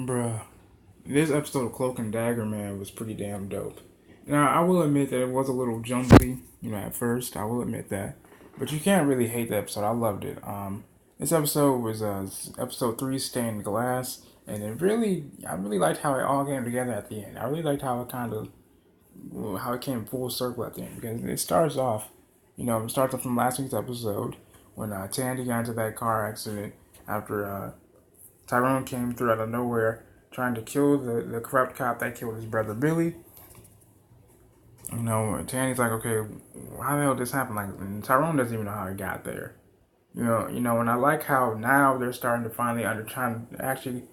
Bruh, this episode of Cloak and Dagger, man, was pretty damn dope. Now, I will admit that it was a little jumbly, at first. I will admit that. But you can't really hate the episode. I loved it. This episode was episode 3, Stained Glass. And I really liked how it all came together at the end. I really liked how how it came full circle at the end. Because it starts off, it starts off from last week's episode when Tandy got into that car accident after Tyrone came through out of nowhere trying to kill the corrupt cop that killed his brother Billy. Tandy's like, okay, how the hell did this happen? Like, and Tyrone doesn't even know how he got there. And I like how now they're starting to finally trying to actually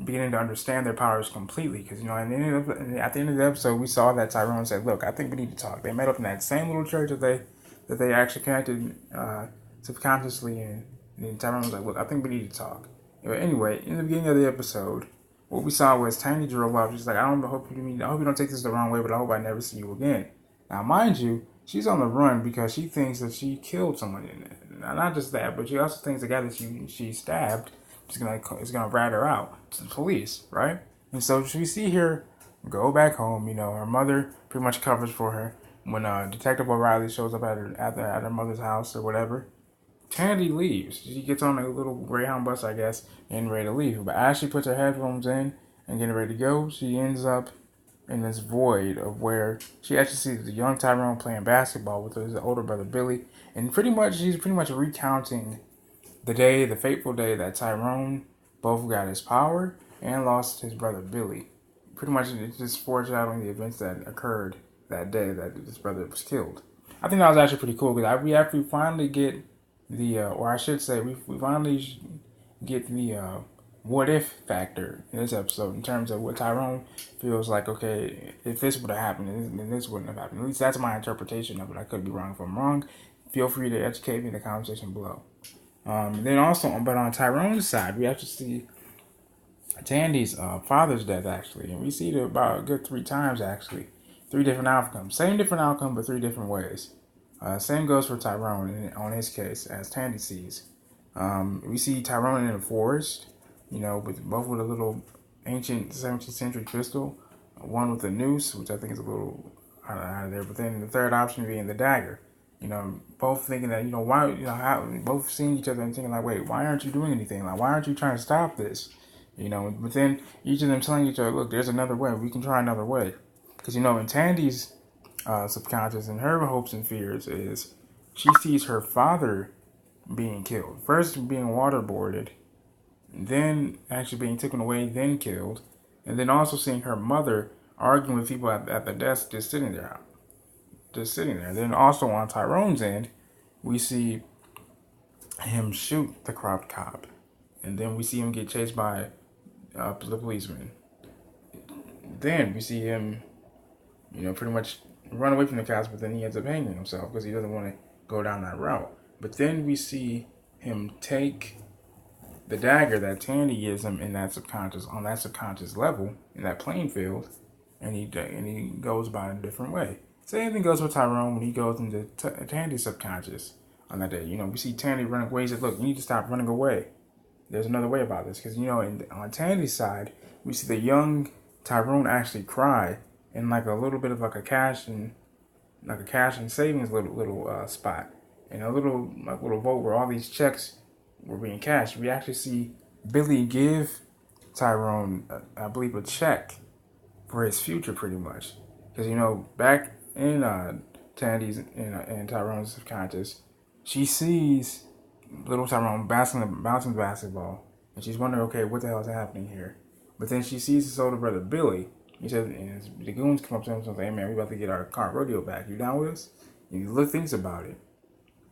beginning to understand their powers completely. Because at the end of the episode, we saw that Tyrone said, "Look, I think we need to talk." They met up in that same little church that they actually connected subconsciously, and Tyrone was like, "Look, I think we need to talk." Anyway, in the beginning of the episode, what we saw was Tandy drove up. She's like, I hope you don't take this the wrong way, but I hope I never see you again. Now, mind you, she's on the run because she thinks that she killed someone in it. Now, not just that, but she also thinks the guy that she stabbed is gonna rat her out to the police, right? And so we see her go back home. Her mother pretty much covers for her when Detective O'Reilly shows up at her mother's house or whatever. Tandy leaves. She gets on a little Greyhound bus, I guess, and ready to leave. But as she puts her headphones in and getting ready to go, she ends up in this void of where she actually sees the young Tyrone playing basketball with his older brother Billy. And she's pretty much recounting the fateful day that Tyrone both got his power and lost his brother Billy. Pretty much it's just foreshadowing the events that occurred that day that his brother was killed. I think that was actually pretty cool because we actually finally get or I should say, we finally get the what if factor in this episode in terms of what Tyrone feels like. Okay, if this would have happened, then this wouldn't have happened. At least that's my interpretation of it. I could be wrong. If I'm wrong, feel free to educate me in the comment section below. Then also, but on Tyrone's side, we actually see Tandy's father's death actually, and we see it about a good 3 times actually, 3 different outcomes, same different outcome, but 3 different ways. Same goes for Tyrone on his case, as Tandy sees. We see Tyrone in the forest, with both with a little ancient 17th century pistol, one with a noose, which I think is a little out of there. But then the third option being the dagger. Both thinking that why both seeing each other and thinking like, wait, why aren't you doing anything? Like, why aren't you trying to stop this? But then each of them telling each other, look, there's another way. We can try another way. Because in Tandy's subconscious and her hopes and fears is she sees her father being killed. First being waterboarded, then actually being taken away, then killed, and then also seeing her mother arguing with people at the desk, just sitting there. Then also on Tyrone's end, we see him shoot the corrupt cop, and then we see him get chased by the policeman. Then we see him, pretty much run away from the cops, but then he ends up hanging himself because he doesn't want to go down that route. But then we see him take the dagger that Tandy gives him on that subconscious level, in that playing field, and he goes about it a different way. Same thing goes with Tyrone when he goes into Tandy's subconscious on that day. We see Tandy running away. He says, look, you need to stop running away. There's another way about this. Because, on Tandy's side, we see the young Tyrone actually cry in like a little bit of like a cash and savings little spot, and a little vote where all these checks were being cashed. We actually see Billy give Tyrone, I believe, a check for his future, pretty much, because back in Tandy's and Tyrone's subconscious, she sees little Tyrone bouncing the basketball, and she's wondering, okay, what the hell is happening here? But then she sees his older brother Billy. He says, and the goons come up to him and say, hey man, we about to get our car rodeo back. You down with us? And he thinks about it.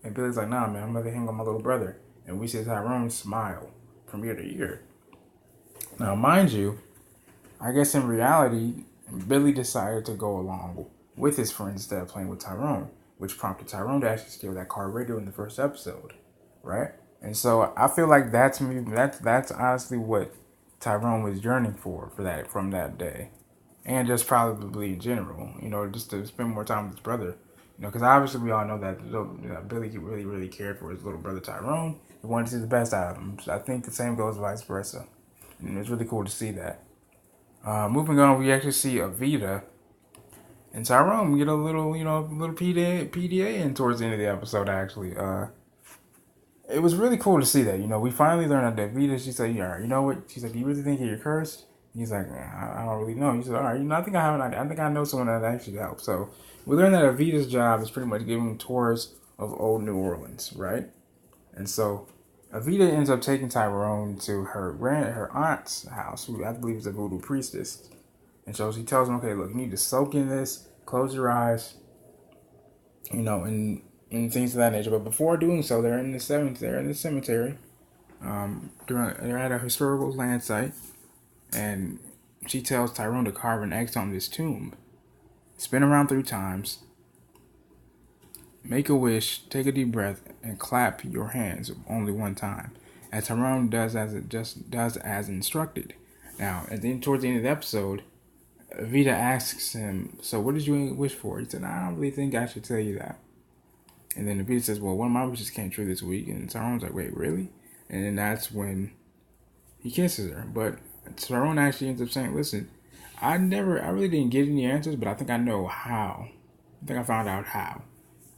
And Billy's like, nah man, I'm about to hang on my little brother. And we see Tyrone smile from ear to ear. Now mind you, I guess in reality, Billy decided to go along with his friends instead of playing with Tyrone, which prompted Tyrone to actually steal that car radio in the first episode, right? And so I feel like that's honestly what Tyrone was yearning for that from that day. And just probably in general, just to spend more time with his brother. Because obviously we all know that Billy really, really cared for his little brother Tyrone. He wanted to see the best out of him. So I think the same goes vice versa. And it's really cool to see that. Moving on, we actually see Evita and Tyrone get a little, little PDA in towards the end of the episode. Actually, it was really cool to see that. We finally learned that Evita. She said, "Yeah, you know what?" She said, "Do you really think you're cursed?" He's like, I don't really know. He said, "All right, I think I have an idea. I think I know someone that actually helps." So we learned that Evita's job is pretty much giving tours of old New Orleans, right? And so Evita ends up taking Tyrone to her aunt's house, who I believe is a voodoo priestess. And so she tells him, "Okay, look, you need to soak in this, close your eyes, and things of that nature." But before doing so, they're in the cemetery. They're at a historical land site, and she tells Tyrone to carve an X on this tomb, spin around 3 times, make a wish, take a deep breath, and clap your hands only 1 time. And Tyrone does as instructed. Now, towards the end of the episode, Evita asks him, "So what did you wish for?" He said, "I don't really think I should tell you that." And then Evita says, "Well, one of my wishes came true this week." And Tyrone's like, "Wait, really?" And then that's when he kisses her. But Tyrone actually ends up saying, "Listen, I really didn't get any answers, but I think I know how. I think I found out how."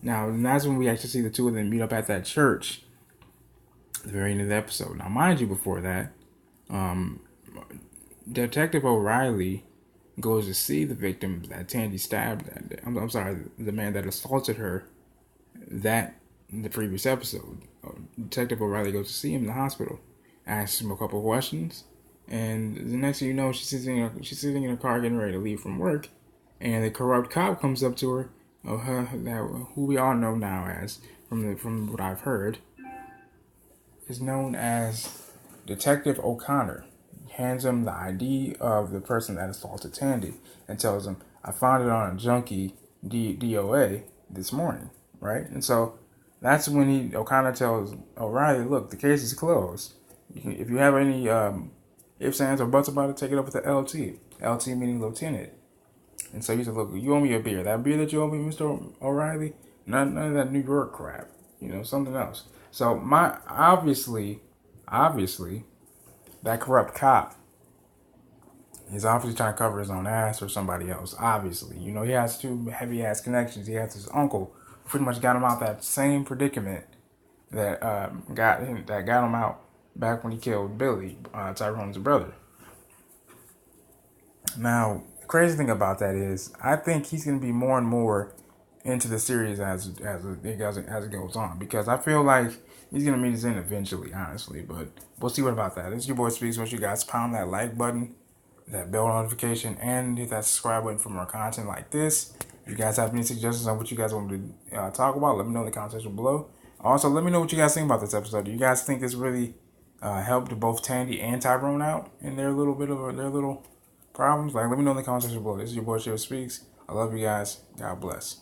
Now, and that's when we actually see the two of them meet up at that church at the very end of the episode. Now, mind you, before that, Detective O'Reilly goes to see the victim that Tandy stabbed. I'm sorry, the man that assaulted her that in the previous episode. Detective O'Reilly goes to see him in the hospital, asks him a couple of questions, and the next thing you know, she's sitting in a car getting ready to leave from work, and the corrupt cop comes up to her, who we all know now as, from what I've heard, is known as Detective O'Connor. Hands him the ID of the person that assaulted Tandy and tells him, "I found it on a junkie DOA this morning," right? And so that's when O'Connor tells O'Reilly, "Look, the case is closed. If you have any ifs, ands, or buts about it, take it up with the LT. LT meaning lieutenant." And so he said, "Look, you owe me a beer. That beer that you owe me, Mr. O'Reilly, none of that New York crap. Something else." So obviously, that corrupt cop is obviously trying to cover his own ass or somebody else. Obviously, he has 2 heavy ass connections. He has his uncle, who pretty much got him out that same predicament that got him out back when he killed Billy, Tyrone's brother. Now, the crazy thing about that is, I think he's going to be more and more into the series as it goes on, because I feel like he's going to meet his end eventually, honestly. But we'll see what about that. It's your boy Speaks. Once you guys pound that like button, that bell notification, and hit that subscribe button for more content like this. If you guys have any suggestions on what you guys want me to talk about, let me know in the comment section below. Also, let me know what you guys think about this episode. Do you guys think this really helped both Tandy and Tyrone out in their little problems? Let me know in the comment section below. This is your boy Speaks. I love you guys. God bless.